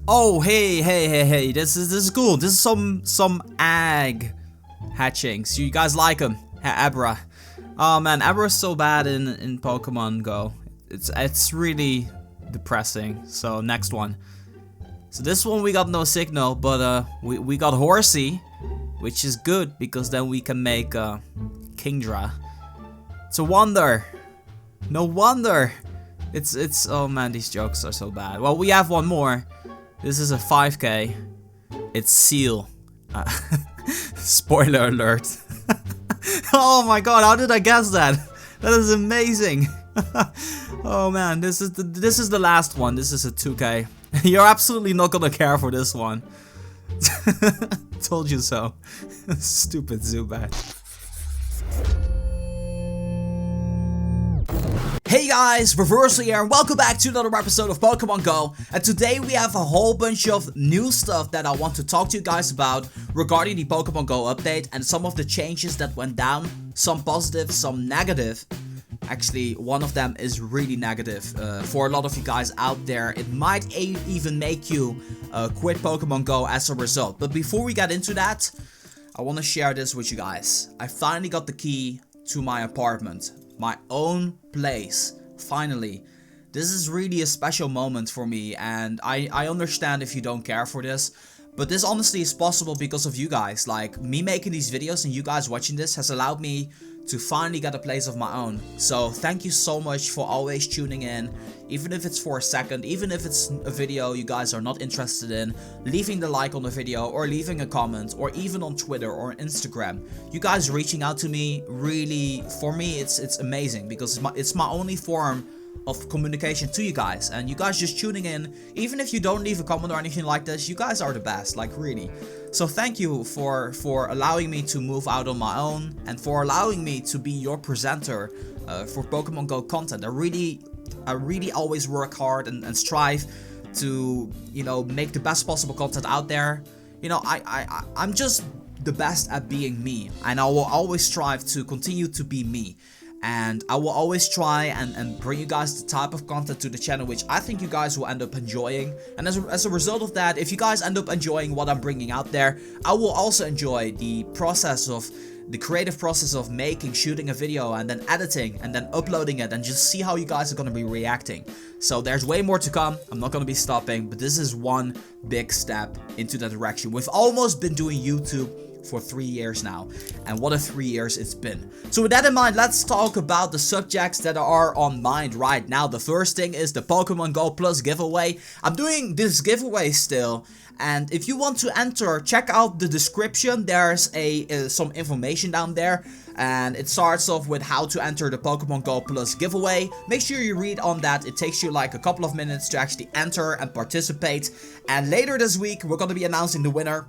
Oh, hey, this is cool. This is some egg hatching. So you guys like them? Abra. Oh man, Abra is so bad in Pokemon Go. It's really depressing. So next one. So this one we got no signal, but we got Horsey, which is good because then we can make Kingdra. It's a wonder. No wonder. It's oh man, these jokes are so bad. Well, we have one more. This is a 5K. It's Seal. Spoiler alert. Oh my god, how did I guess that? That is amazing. Oh man, this is the last one. This is a 2K. You're absolutely not gonna care for this one. Told you so. Stupid Zubat. Hey guys, Reversal here, and welcome back to another episode of Pokemon Go. And today we have a whole bunch of new stuff that I want to talk to you guys about regarding the Pokemon Go update and some of the changes that went down. Some positive, some negative. Actually, one of them is really negative for a lot of you guys out there. It might even make you quit Pokemon Go as a result. But before we get into that, I want to share this with you guys. I finally got the key to my apartment. My own place. Finally. This is really a special moment for me, and I understand if you don't care for this, but this honestly is possible because of you guys. Like, me making these videos and you guys watching this has allowed me to finally get a place of my own. So thank you so much for always tuning in, even if it's for a second, even if it's a video you guys are not interested in, leaving the like on the video or leaving a comment, or even on Twitter or Instagram. You guys reaching out to me, really, for me it's amazing, because it's my only form of communication to you guys, and you guys just tuning in. Even if you don't leave a comment or anything like this, you guys are the best, like really. So thank you for allowing me to move out on my own, and for allowing me to be your presenter for Pokemon Go content. I really always work hard and strive to, you know, make the best possible content out there. You know, I'm just the best at being me, and I will always strive to continue to be me. And I will always try and bring you guys the type of content to the channel which I think you guys will end up enjoying. And as a result of that, if you guys end up enjoying what I'm bringing out there, I will also enjoy the creative process of making, shooting a video, and then editing, and then uploading it, and just see how you guys are going to be reacting. So there's way more to come. I'm not going to be stopping, but this is one big step into that direction. We've almost been doing YouTube for 3 years now, and what a 3 years it's been. So with that in mind, let's talk about the subjects that are on mind right now. The first thing is the Pokemon Go Plus Giveaway. I'm doing this giveaway still, and if you want to enter, check out the description. There's some information down there, and it starts off with how to enter the Pokemon Go Plus Giveaway. Make sure you read on that. It takes you like a couple of minutes to actually enter and participate, and later this week we're going to be announcing the winner.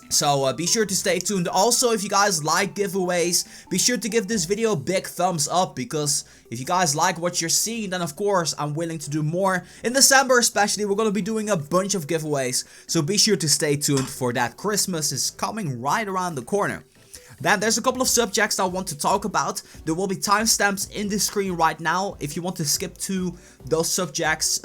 So be sure to stay tuned. Also, if you guys like giveaways, be sure to give this video a big thumbs up, because if you guys like what you're seeing, then of course I'm willing to do more. In December especially, we're going to be doing a bunch of giveaways, so be sure to stay tuned for that. Christmas is coming right around the corner. Then there's a couple of subjects I want to talk about. There will be timestamps in the screen right now. If you want to skip to those subjects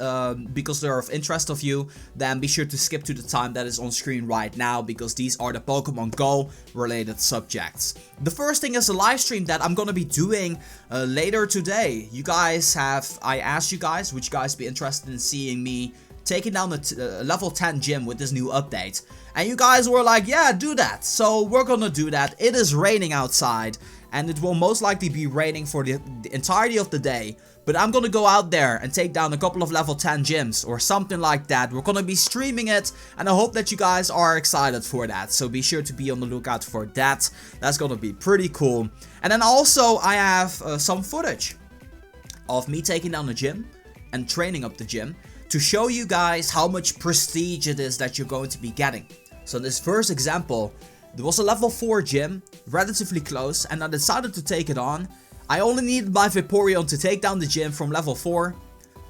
because they're of interest of you, then be sure to skip to the time that is on screen right now, because these are the Pokemon Go related subjects. The first thing is a live stream that I'm gonna be doing later today. I asked you guys, would you guys be interested in seeing me taking down the level 10 gym with this new update? And you guys were like, yeah, do that. So we're gonna do that. It is raining outside, and it will most likely be raining for the entirety of the day. But I'm gonna go out there and take down a couple of level 10 gyms or something like that. We're gonna be streaming it, and I hope that you guys are excited for that. So be sure to be on the lookout for that. That's gonna be pretty cool. And then also I have some footage of me taking down the gym and training up the gym, to show you guys how much prestige it is that you're going to be getting. So in this first example, there was a level 4 gym, relatively close, and I decided to take it on. I only needed my Vaporeon to take down the gym from level 4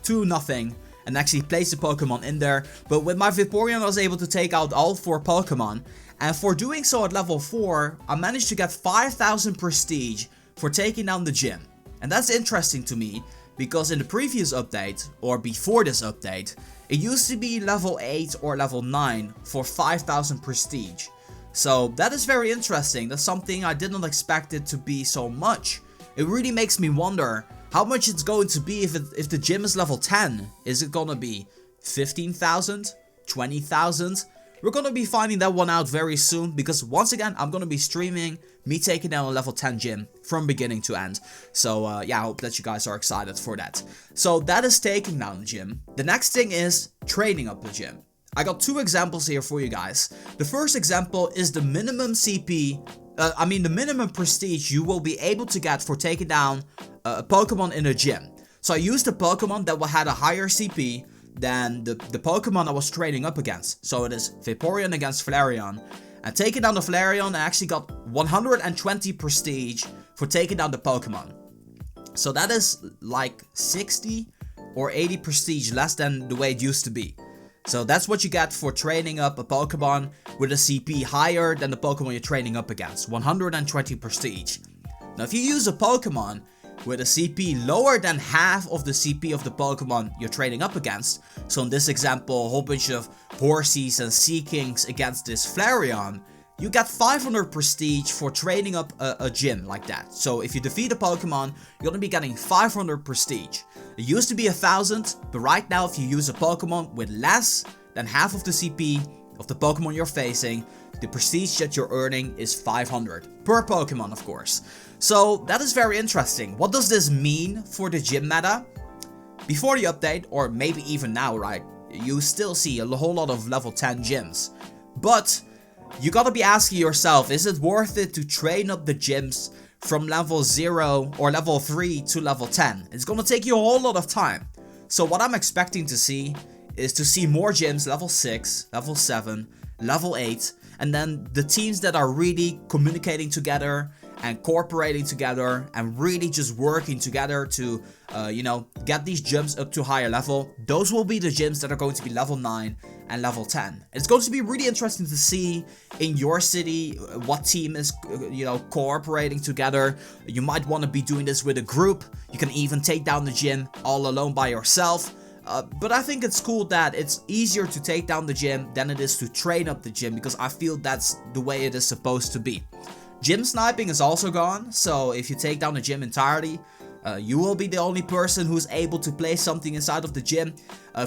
to nothing, and actually place the Pokemon in there. But with my Vaporeon I was able to take out all 4 Pokemon, and for doing so at level 4, I managed to get 5,000 prestige for taking down the gym. And that's interesting to me, because in the previous update, or before this update, It used to be level 8 or level 9 for 5,000 prestige. So that is very interesting. That's something I did not expect it to be so much. It really makes me wonder how much it's going to be if the gym is level 10. Is it gonna be 15,000? 20,000? We're gonna be finding that one out very soon, because once again, I'm gonna be streaming me taking down a level 10 gym from beginning to end. So yeah, I hope that you guys are excited for that. So that is taking down the gym. The next thing is training up the gym. I got two examples here for you guys. The first example is the minimum CP, the minimum prestige you will be able to get for taking down a Pokemon in a gym. So I used a Pokemon that had a higher CP than the Pokemon I was training up against. So it is Vaporeon against Flareon. And taking down the Flareon, I actually got 120 prestige for taking down the Pokemon. So that is like 60 or 80 prestige less than the way it used to be. So that's what you get for training up a Pokemon with a CP higher than the Pokemon you're training up against. 120 prestige. Now if you use a Pokemon with a CP lower than half of the CP of the Pokemon you're training up against, so in this example a whole bunch of Horseys and Seakings against this Flareon, you get 500 prestige for training up a gym like that. So if you defeat a Pokemon, you're gonna be getting 500 prestige. It used to be 1,000, but right now if you use a Pokemon with less than half of the CP of the Pokemon you're facing, the prestige that you're earning is 500 per Pokemon, of course. So that is very interesting. What does this mean for the gym meta? Before the update, or maybe even now, right, you still see a whole lot of level 10 gyms. But you gotta be asking yourself, is it worth it to train up the gyms from level 0 or level 3 to level 10? It's gonna take you a whole lot of time. So what I'm expecting to see is to see more gyms level 6, level 7, level 8, and then the teams that are really communicating together and cooperating together and really just working together to, get these gyms up to higher level. Those will be the gyms that are going to be level 9 and level 10. It's going to be really interesting to see in your city what team is, cooperating together. You might want to be doing this with a group. You can even take down the gym all alone by yourself. But I think it's cool that it's easier to take down the gym than it is to train up the gym, because I feel that's the way it is supposed to be. Gym sniping is also gone, so if you take down the gym entirely, you will be the only person who's able to place something inside of the gym.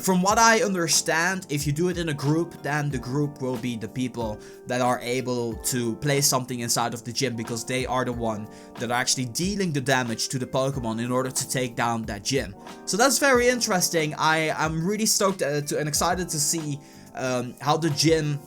From what I understand, if you do it in a group, then the group will be the people that are able to place something inside of the gym, because they are the one that are actually dealing the damage to the Pokemon in order to take down that gym. So that's very interesting. I'm really stoked and excited to see how the gym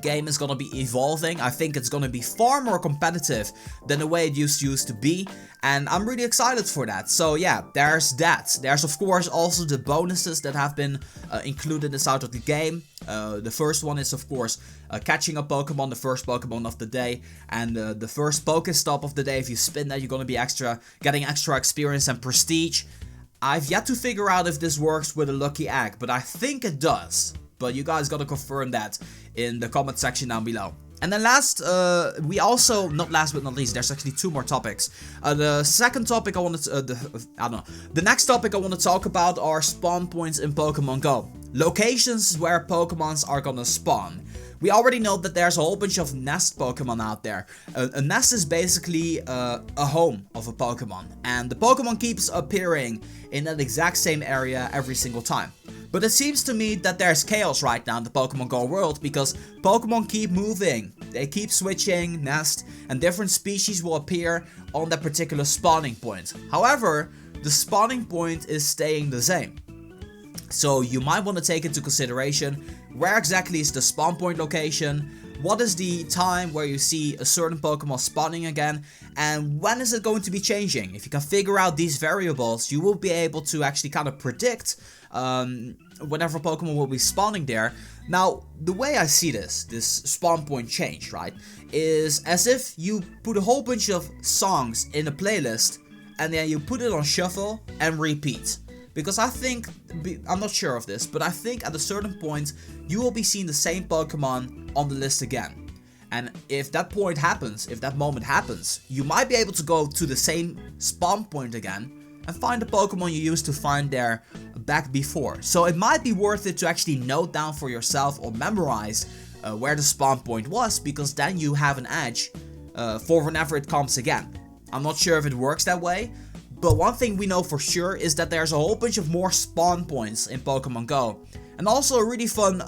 game is gonna be evolving. I think it's gonna be far more competitive than the way it used to be, and I'm really excited for that. So yeah, there's that. There's of course also the bonuses that have been included inside of the game. The first one is of course catching a Pokemon, the first Pokemon of the day, and the first Pokestop of the day. If you spin that, you're gonna be getting extra experience and prestige. I've yet to figure out if this works with a lucky egg, but I think it does. But you guys gotta confirm that in the comment section down below. And then not last but not least, there's actually two more topics. The second topic I wanted to, the next topic I want to talk about are spawn points in Pokemon Go. Locations where Pokemons are gonna spawn. We already know that there's a whole bunch of nest Pokemon out there. A nest is basically a home of a Pokemon, and the Pokemon keeps appearing in that exact same area every single time. But it seems to me that there's chaos right now in the Pokemon Go world, because Pokemon keep moving. They keep switching nest, and different species will appear on that particular spawning point. However, the spawning point is staying the same. So you might want to take into consideration, where exactly is the spawn point location, what is the time where you see a certain Pokemon spawning again, and when is it going to be changing. If you can figure out these variables, you will be able to actually kind of predict whenever Pokemon will be spawning there. Now, the way I see this spawn point change, right, is as if you put a whole bunch of songs in a playlist and then you put it on shuffle and repeat. Because I think, I'm not sure of this, but I think at a certain point you will be seeing the same Pokemon on the list again. And if that point happens, if that moment happens, you might be able to go to the same spawn point again and find the Pokemon you used to find there back before. So it might be worth it to actually note down for yourself or memorize where the spawn point was, because then you have an edge for whenever it comes again. I'm not sure if it works that way, but one thing we know for sure is that there's a whole bunch of more spawn points in Pokemon Go. And also a really fun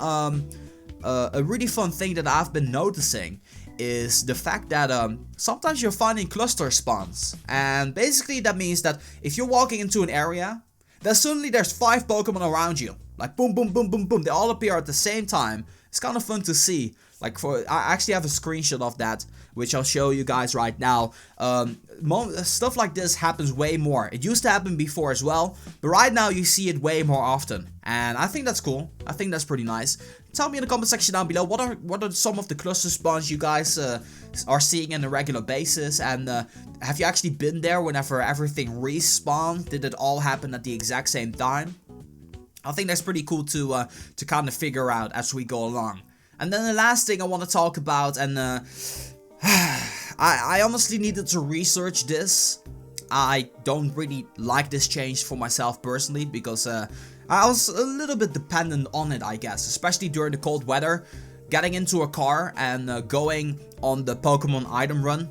thing that I've been noticing is the fact that sometimes you're finding cluster spawns. And basically that means that if you're walking into an area, then suddenly there's 5 Pokemon around you. Like boom, boom, boom, boom, boom. They all appear at the same time. It's kind of fun to see. Like I actually have a screenshot of that, which I'll show you guys right now. Stuff like this happens way more. It used to happen before as well, but right now you see it way more often. And I think that's cool. I think that's pretty nice. Tell me in the comment section down below, what are some of the cluster spawns you guys are seeing on a regular basis, and have you actually been there whenever everything respawned? Did it all happen at the exact same time? I think that's pretty cool to kind of figure out as we go along. And then the last thing I want to talk about, and I honestly needed to research this. I don't really like this change for myself personally, because I was a little bit dependent on it, I guess. Especially during the cold weather. Getting into a car and going on the Pokemon item run.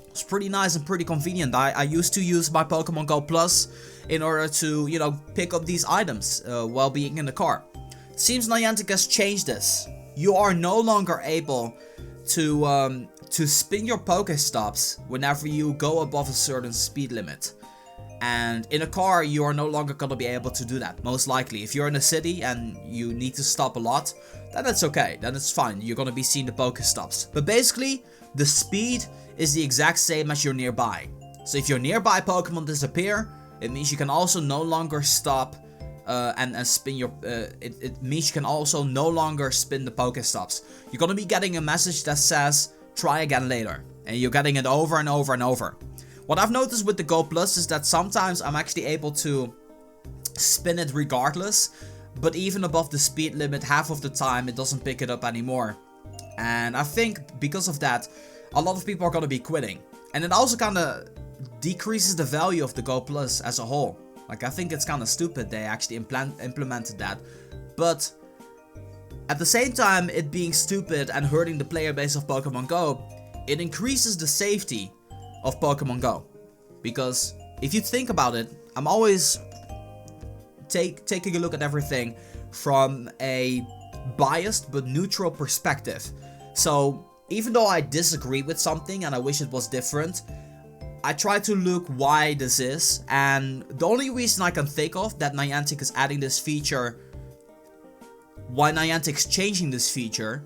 It's pretty nice and pretty convenient. I used to use my Pokemon GO Plus in order to, you know, pick up these items while being in the car. It seems Niantic has changed this. You are no longer able to spin your POKESTOPs whenever you go above a certain speed limit. And in a car, you are no longer going to be able to do that, most likely. If you're in a city and you need to stop a lot, then it's okay, then it's fine. You're going to be seeing the POKESTOPs. But basically, the speed is the exact same as your nearby. So if your nearby Pokemon disappear, it means you can also no longer stop and spin your... It means you can also no longer spin the POKESTOPs. You're going to be getting a message that says, try again later. And you're getting it over and over and over. What I've noticed with the Go Plus is that sometimes I'm actually able to spin it regardless. But even above the speed limit, half of the time it doesn't pick it up anymore. And I think because of that, a lot of people are going to be quitting. And it also kind of decreases the value of the Go Plus as a whole. Like, I think it's kind of stupid they actually implemented that. But at the same time, it being stupid and hurting the player base of Pokemon Go, it increases the safety of Pokemon Go. Because if you think about it, I'm always taking a look at everything from a biased but neutral perspective. So even though I disagree with something and I wish it was different, I try to look why this is, and the only reason I can think of that Niantic is adding this feature, why Niantic's changing this feature,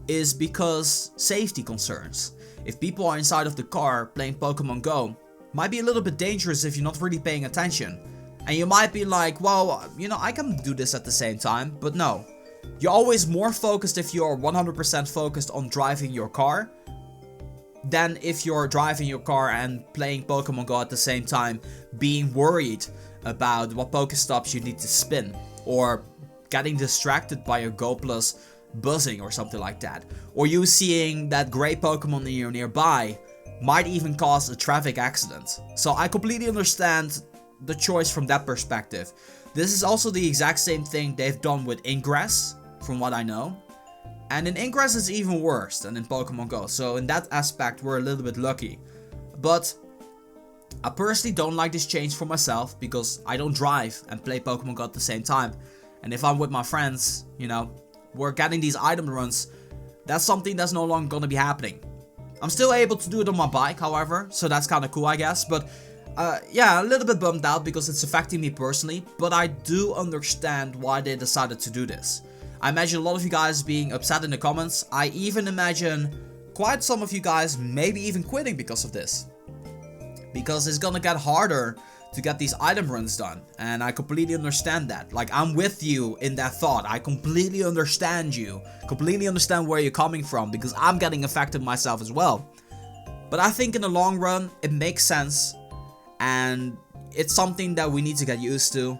is because safety concerns. If people are inside of the car playing Pokemon Go, it might be a little bit dangerous if you're not really paying attention. And you might be like, well, you know, I can do this at the same time, but no. You're always more focused if you're 100% focused on driving your car than if you're driving your car and playing Pokemon Go at the same time, being worried about what Pokestops you need to spin, or getting distracted by your Go Plus buzzing or something like that. Or you seeing that great Pokemon in your nearby might even cause a traffic accident. So I completely understand the choice from that perspective. This is also the exact same thing they've done with Ingress, from what I know. And in Ingress it's even worse than in Pokemon Go, so in that aspect we're a little bit lucky. But I personally don't like this change for myself, because I don't drive and play Pokemon Go at the same time. And if I'm with my friends, you know, we're getting these item runs, that's something that's no longer gonna be happening. I'm still able to do it on my bike, however, so that's kinda cool, I guess. But yeah, a little bit bummed out because it's affecting me personally, but I do understand why they decided to do this. I imagine a lot of you guys being upset in the comments. I even imagine quite some of you guys maybe even quitting because of this. Because it's gonna get harder to get these item runs done, and I completely understand that. Like, I'm with you in that thought. I completely understand you. Completely understand where you're coming from, because I'm getting affected myself as well. But I think in the long run, it makes sense. And it's something that we need to get used to,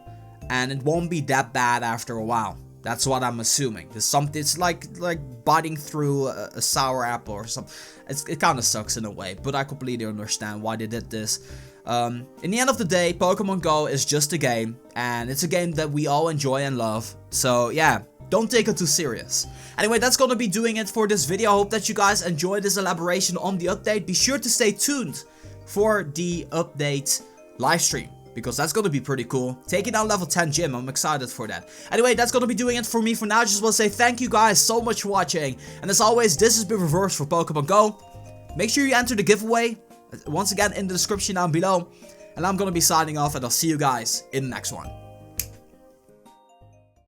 and it won't be that bad after a while. That's what I'm assuming. It's like biting through a sour apple or something. It kind of sucks in a way, but I completely understand why they did this. In the end of the day, Pokemon Go is just a game, and it's a game that we all enjoy and love. So yeah, don't take it too serious. Anyway, that's gonna be doing it for this video. I hope that you guys enjoyed this elaboration on the update. Be sure to stay tuned for the update live stream, because that's gonna be pretty cool. Taking down level 10 gym, I'm excited for that. Anyway, that's gonna be doing it for me for now. Just want to say thank you guys so much for watching. And as always, this has been Reverse for Pokemon Go. Make sure you enter the giveaway, once again in the description down below. And I'm gonna be signing off, and I'll see you guys in the next one.